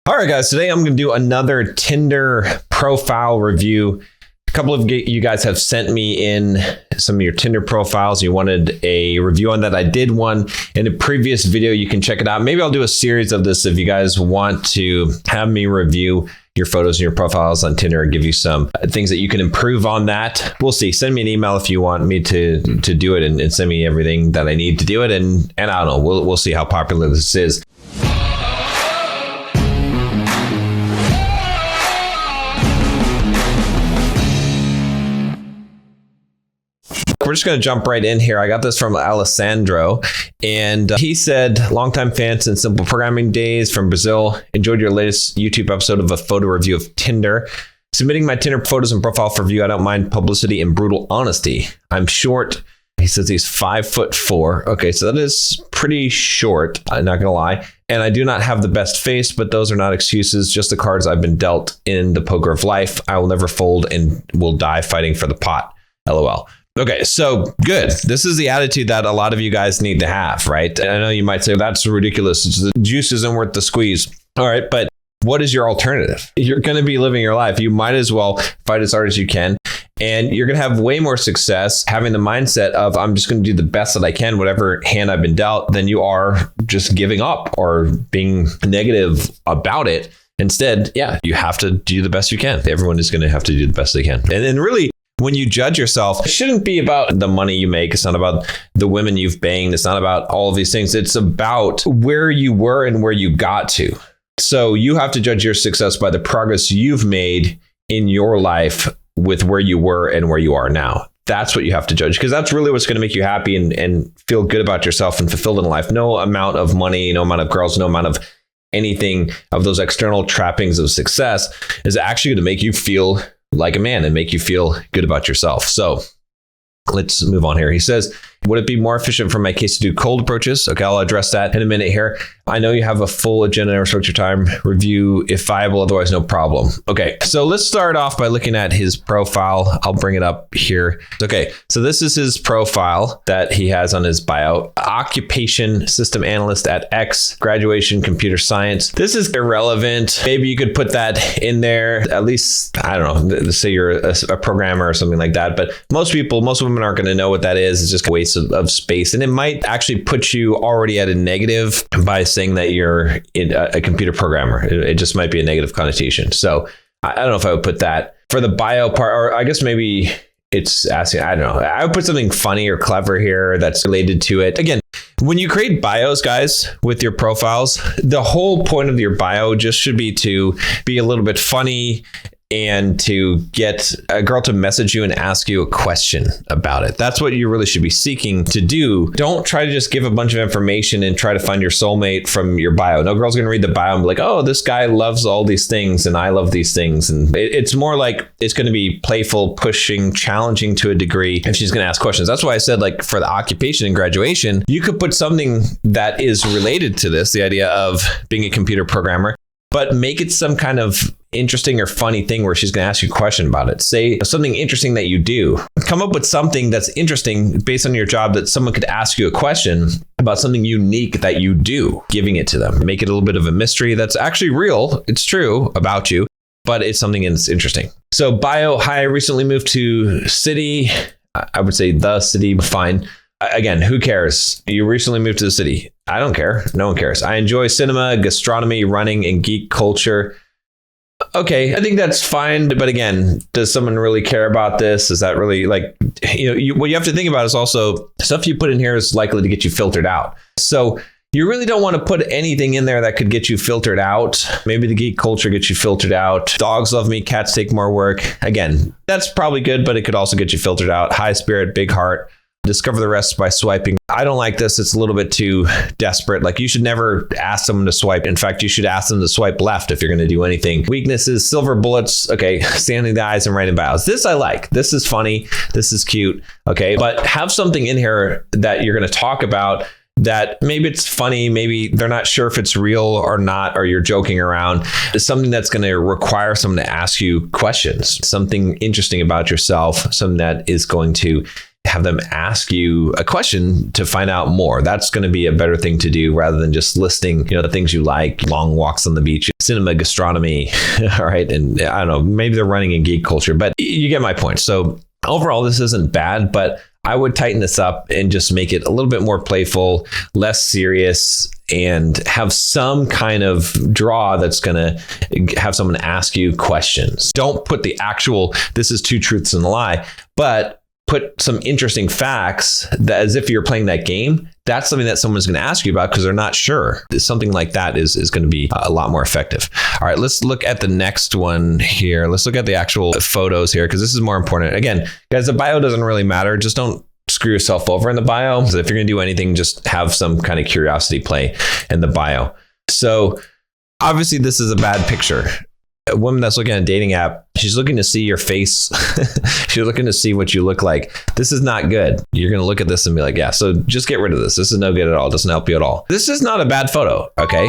All right, guys, today I'm going to do another Tinder profile review. A couple of you guys have sent me in some of your Tinder profiles. You wanted a review on that. I did one in a previous video. You can check it out. Maybe I'll do a series of this if you guys want to have me review your photos and your profiles on Tinder and give you some things that you can improve on that. We'll see. Send me an email if you want me to do it and send me everything that I need to do it. And I don't know. We'll see how popular this is. We're just going to jump right in here. I got this from Alessandro, and he said, longtime fan since Simple Programming days from Brazil. Enjoyed your latest YouTube episode of a photo review of Tinder. Submitting my Tinder photos and profile for review. I don't mind publicity and brutal honesty. I'm short. He says he's 5'4". Okay, so that is pretty short. I'm not going to lie. And I do not have the best face, but those are not excuses. Just the cards I've been dealt in the poker of life. I will never fold and will die fighting for the pot. LOL. Okay, so good. This is the attitude that a lot of you guys need to have, right? And I know you might say, that's ridiculous. The juice isn't worth the squeeze. All right, but what is your alternative? You're going to be living your life. You might as well fight as hard as you can. And you're going to have way more success having the mindset of, I'm just going to do the best that I can, whatever hand I've been dealt, than you are just giving up or being negative about it. Instead, yeah, you have to do the best you can. Everyone is going to have to do the best they can. And then really, when you judge yourself, it shouldn't be about the money you make. It's not about the women you've banged. It's not about all of these things. It's about where you were and where you got to. So you have to judge your success by the progress you've made in your life with where you were and where you are now. That's what you have to judge, because that's really what's going to make you happy and feel good about yourself and fulfilled in life. No amount of money, no amount of girls, no amount of anything of those external trappings of success is actually going to make you feel like a man and make you feel good about yourself. So let's move on here. He says, would it be more efficient for my case to do cold approaches? Okay, I'll address that in a minute here. I know you have a full agenda and respect your time. Review if viable, otherwise no problem. Okay, so let's start off by looking at his profile. I'll bring it up here. Okay, so this is his profile that he has on his bio. Occupation system analyst at X, graduation computer science. This is irrelevant. Maybe you could put that in there. At least, I don't know, let's say you're a programmer or something like that. But most women aren't going to know what that is. It's just a waste of space. And it might actually put you already at a negative by saying that you're a computer programmer. It just might be a negative connotation. So I don't know if I would put that for the bio part, or I guess maybe it's asking, I don't know. I would put something funny or clever here that's related to it. Again, when you create bios, guys, with your profiles, the whole point of your bio just should be to be a little bit funny and to get a girl to message you and ask you a question about it. That's what you really should be seeking to do. Don't try to just give a bunch of information and try to find your soulmate from your bio. No girl's going to read the bio and be like, oh, this guy loves all these things and I love these things. And it's more like it's going to be playful, pushing, challenging to a degree if she's going to ask questions. That's why I said, like, for the occupation and graduation, you could put something that is related to this, the idea of being a computer programmer, but make it some kind of interesting or funny thing where she's going to ask you a question about it. Say something interesting that you do. Come up with something that's interesting based on your job that someone could ask you a question about something unique that you do, giving it to them. Make it a little bit of a mystery that's actually real. It's true about you, but it's something that's interesting. So bio, hi, I recently moved to city. I would say the city, fine. Again, who cares? You recently moved to the city. I don't care. No one cares. I enjoy cinema, gastronomy, running, and geek culture. Okay, I think that's fine. But again, does someone really care about this? Is that really like, what you have to think about is also stuff you put in here is likely to get you filtered out. So you really don't want to put anything in there that could get you filtered out. Maybe the geek culture gets you filtered out. Dogs love me, cats take more work. Again, that's probably good, but it could also get you filtered out. High spirit, big heart. Discover the rest by swiping. I don't like this. It's a little bit too desperate. Like, you should never ask someone to swipe. In fact, you should ask them to swipe left if you're going to do anything. Weaknesses, silver bullets. Okay, standing the eyes and writing bios. This I like. This is funny. This is cute. Okay, but have something in here that you're going to talk about that maybe it's funny, maybe they're not sure if it's real or not, or you're joking around. It's something that's going to require someone to ask you questions, something interesting about yourself, something that is going to have them ask you a question to find out more. That's going to be a better thing to do rather than just listing, the things you like, long walks on the beach, cinema, gastronomy, all right? And I don't know, maybe they're running in geek culture, but you get my point. So overall, this isn't bad, but I would tighten this up and just make it a little bit more playful, less serious, and have some kind of draw that's going to have someone ask you questions. Don't put the actual, this is two truths and a lie, but put some interesting facts that as if you're playing that game. That's something that someone's going to ask you about because they're not sure. Something like that is going to be a lot more effective. All right, let's look at the next one here. Let's look at the actual photos here because this is more important. Again, guys, the bio doesn't really matter. Just don't screw yourself over in the bio. So if you're going to do anything, just have some kind of curiosity play in the bio. So obviously this is a bad picture. A woman that's looking at a dating app, she's looking to see your face. She's looking to see what you look like. This is not good. You're going to look at this and be like, yeah, so just get rid of this. This is no good at all. It doesn't help you at all. This is not a bad photo. Okay.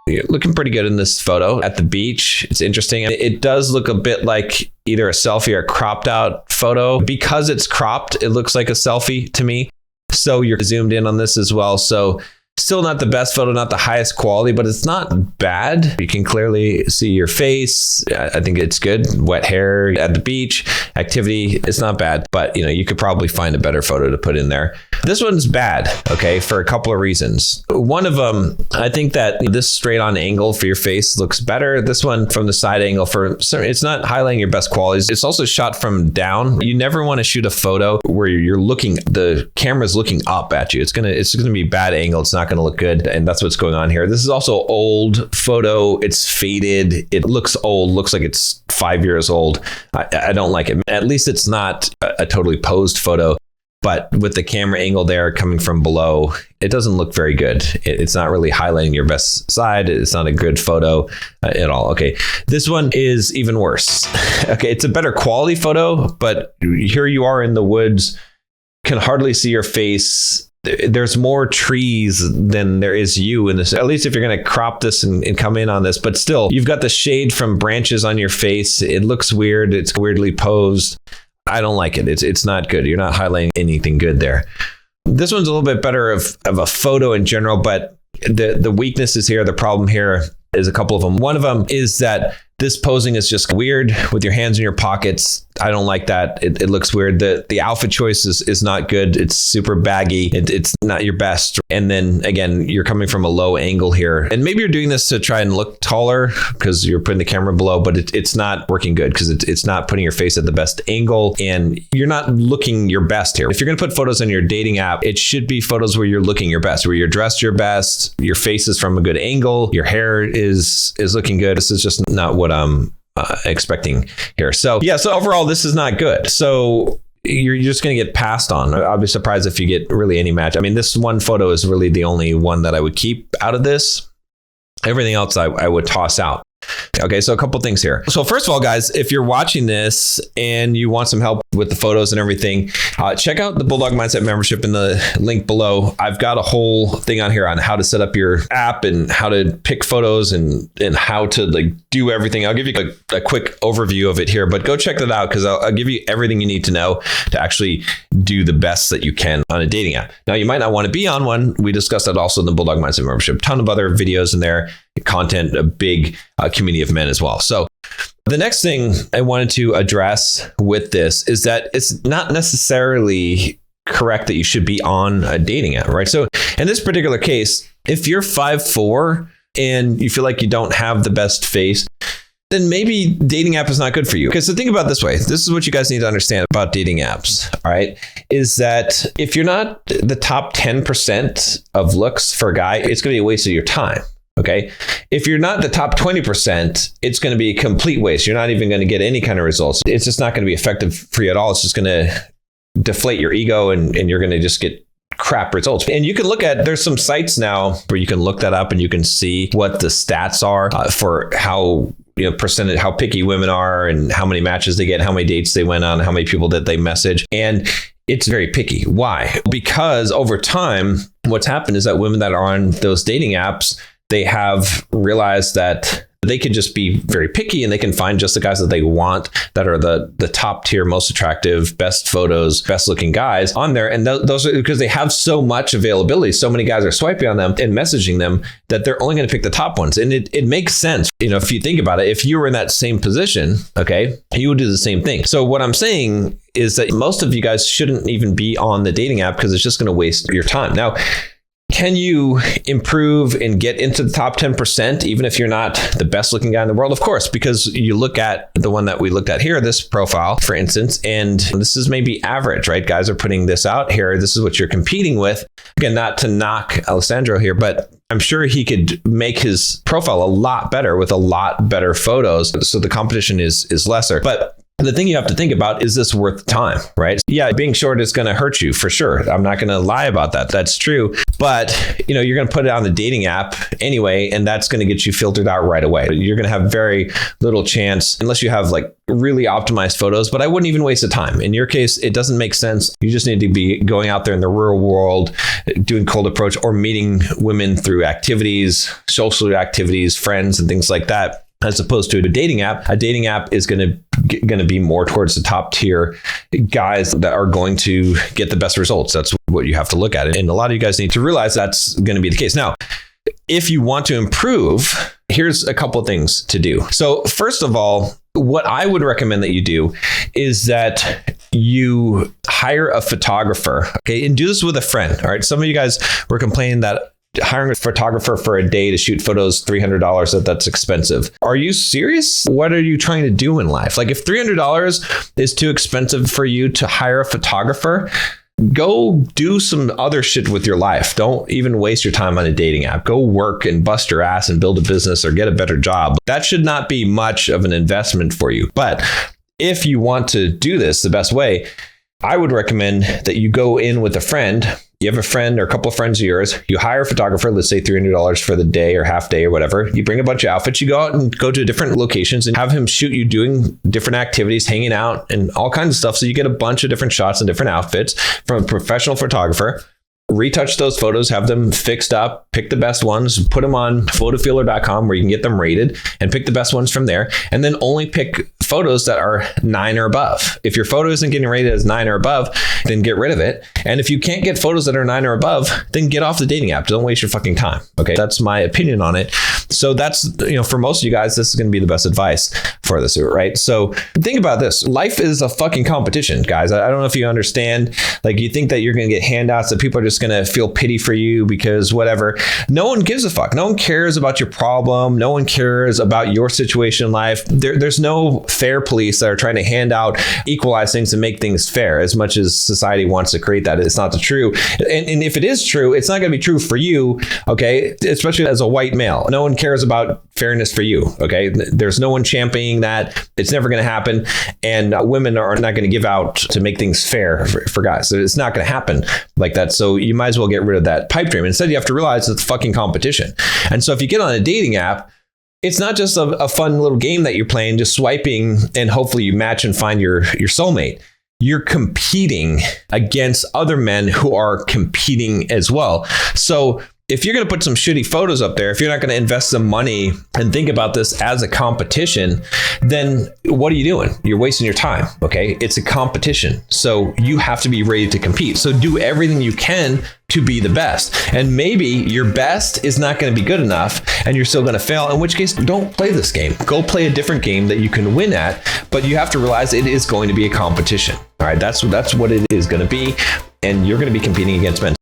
You're looking pretty good in this photo at the beach. It's interesting. It does look a bit like either a selfie or a cropped out photo. Because it's cropped, it looks like a selfie to me. So you're zoomed in on this as well. So still not the best photo, not the highest quality, but it's not bad. You can clearly see your face. I think it's good. Wet hair at the beach, activity. It's not bad, but you could probably find a better photo to put in there. This one's bad, okay, for a couple of reasons. One of them, I think that this straight on angle for your face looks better. This one from the side angle, it's not highlighting your best qualities. It's also shot from down. You never want to shoot a photo where the camera's looking up at you. It's gonna be bad angle. It's not going to look good. And that's what's going on here. This is also old photo. It's faded. It looks old, looks like it's 5 years old. I don't like it. At least it's not a totally posed photo. But with the camera angle there coming from below, it doesn't look very good. It's not really highlighting your best side. It's not a good photo at all. Okay, this one is even worse. Okay, it's a better quality photo, but here you are in the woods, can hardly see your face. There's more trees than there is you in this, at least if you're going to crop this and come in on this, but still you've got the shade from branches on your face. It looks weird. It's weirdly posed. I don't like it. It's not good. You're not highlighting anything good there. This one's a little bit better of a photo in general, but the weaknesses here, the problem here is a couple of them. One of them is that this posing is just weird with your hands in your pockets. I don't like that. It looks weird. The outfit choice is not good. It's super baggy. It's not your best. And then again, you're coming from a low angle here. And maybe you're doing this to try and look taller because you're putting the camera below, but it's not working good because it's not putting your face at the best angle and you're not looking your best here. If you're going to put photos on your dating app, it should be photos where you're looking your best, where you're dressed your best, your face is from a good angle, your hair is looking good. This is just not what I'm expecting here. So overall, this is not good. So you're just going to get passed on. I'll be surprised if you get really any match. I mean, this one photo is really the only one that I would keep out of this. Everything else I would toss out. Okay, so a couple things here. So first of all, guys, if you're watching this and you want some help with the photos and everything, check out the Bulldog Mindset membership in the link below. I've got a whole thing on here on how to set up your app and how to pick photos and how to do everything. I'll give you a quick overview of it here, but go check that out because I'll give you everything you need to know to actually do the best that you can on a dating app. Now, you might not want to be on one. We discussed that also in the Bulldog Mindset membership. Ton of other videos in there, content, a big community of men as well. So the next thing I wanted to address with this is that it's not necessarily correct that you should be on a dating app, right? So in this particular case, if you're 5'4" and you feel like you don't have the best face, then maybe dating app is not good for you. Because so think about it this way. This is what you guys need to understand about dating apps, all right? Is that if you're not the top 10% of looks for a guy, it's going to be a waste of your time. Okay. If you're not the top 20%, it's going to be a complete waste. You're not even going to get any kind of results. It's just not going to be effective for you at all. It's just going to deflate your ego and you're going to just get crap results. And you can there's some sites now where you can look that up and you can see what the stats are for how percentage, how picky women are and how many matches they get, how many dates they went on, how many people that they message. And it's very picky. Why? Because over time, what's happened is that women that are on those dating apps, they have realized that they could just be very picky and they can find just the guys that they want, that are the top tier, most attractive, best photos, best looking guys on there. And those are because they have so much availability. So many guys are swiping on them and messaging them that they're only going to pick the top ones. And it makes sense. If you think about it, if you were in that same position, okay, you would do the same thing. So what I'm saying is that most of you guys shouldn't even be on the dating app because it's just going to waste your time. Now, can you improve and get into the top 10%, even if you're not the best looking guy in the world? Of course, because you look at the one that we looked at here, this profile, for instance, and this is maybe average, right? Guys are putting this out here. This is what you're competing with. Again, not to knock Alessandro here, but I'm sure he could make his profile a lot better with a lot better photos. So the competition is lesser. But the thing you have to think about, is this worth time, right? Yeah, being short is going to hurt you for sure. I'm not going to lie about that. That's true. But, you're going to put it on the dating app anyway, and that's going to get you filtered out right away. You're going to have very little chance unless you have like really optimized photos, but I wouldn't even waste the time. In your case, it doesn't make sense. You just need to be going out there in the real world, doing cold approach or meeting women through activities, social activities, friends and things like that. As opposed to a dating app. A dating app is going to be more towards the top tier guys that are going to get the best results. That's what you have to look at. And a lot of you guys need to realize that's going to be the case. Now, if you want to improve, here's a couple of things to do. So first of all, what I would recommend that you do is that you hire a photographer, okay, and do this with a friend. All right. Some of you guys were complaining that hiring a photographer for a day to shoot photos, $300, that's expensive. Are you serious? What are you trying to do in life? Like if $300 is too expensive for you to hire a photographer, go do some other shit with your life. Don't even waste your time on a dating app. Go work and bust your ass and build a business or get a better job. That should not be much of an investment for you. But if you want to do this the best way, I would recommend that you go in with a friend. You have a friend or a couple of friends of yours. You hire a photographer, let's say $300 for the day or half day or whatever. You bring a bunch of outfits. You go out and go to different locations and have him shoot you doing different activities, hanging out and all kinds of stuff. So you get a bunch of different shots and different outfits from a professional photographer. Retouch those photos, have them fixed up, pick the best ones, put them on photofeeler.com where you can get them rated and pick the best ones from there. And then only pick photos that are 9 or above. If your photo isn't getting rated as 9 or above, then get rid of it. And if you can't get photos that are 9 or above, then get off the dating app. Don't waste your fucking time. Okay. That's my opinion on it. So that's, for most of you guys, this is going to be the best advice for this, right? So think about this. Life is a fucking competition, guys. I don't know if you understand. Like you think that you're going to get handouts, that people are just going to feel pity for you because whatever. No one gives a fuck. No one cares about your problem. No one cares about your situation in life. There's no fair police that are trying to hand out, equalize things and make things fair. As much as society wants to create that, it's not the true. And if it is true, it's not going to be true for you. Okay. Especially as a white male. No one cares about fairness for you. Okay. There's no one championing that. It's never going to happen. And women are not going to give out to make things fair for guys. So it's not going to happen like that. So you might as well get rid of that pipe dream. Instead, you have to realize it's fucking competition. And so if you get on a dating app, it's not just a fun little game that you're playing, just swiping and hopefully you match and find your soulmate. You're competing against other men who are competing as well. So if you're going to put some shitty photos up there, if you're not going to invest some money and think about this as a competition, then what are you doing? You're wasting your time. Okay. It's a competition. So you have to be ready to compete. So do everything you can to be the best. And maybe your best is not going to be good enough and you're still going to fail, in which case don't play this game. Go play a different game that you can win at, but you have to realize it is going to be a competition. All right. That's what it is going to be. And you're going to be competing against men.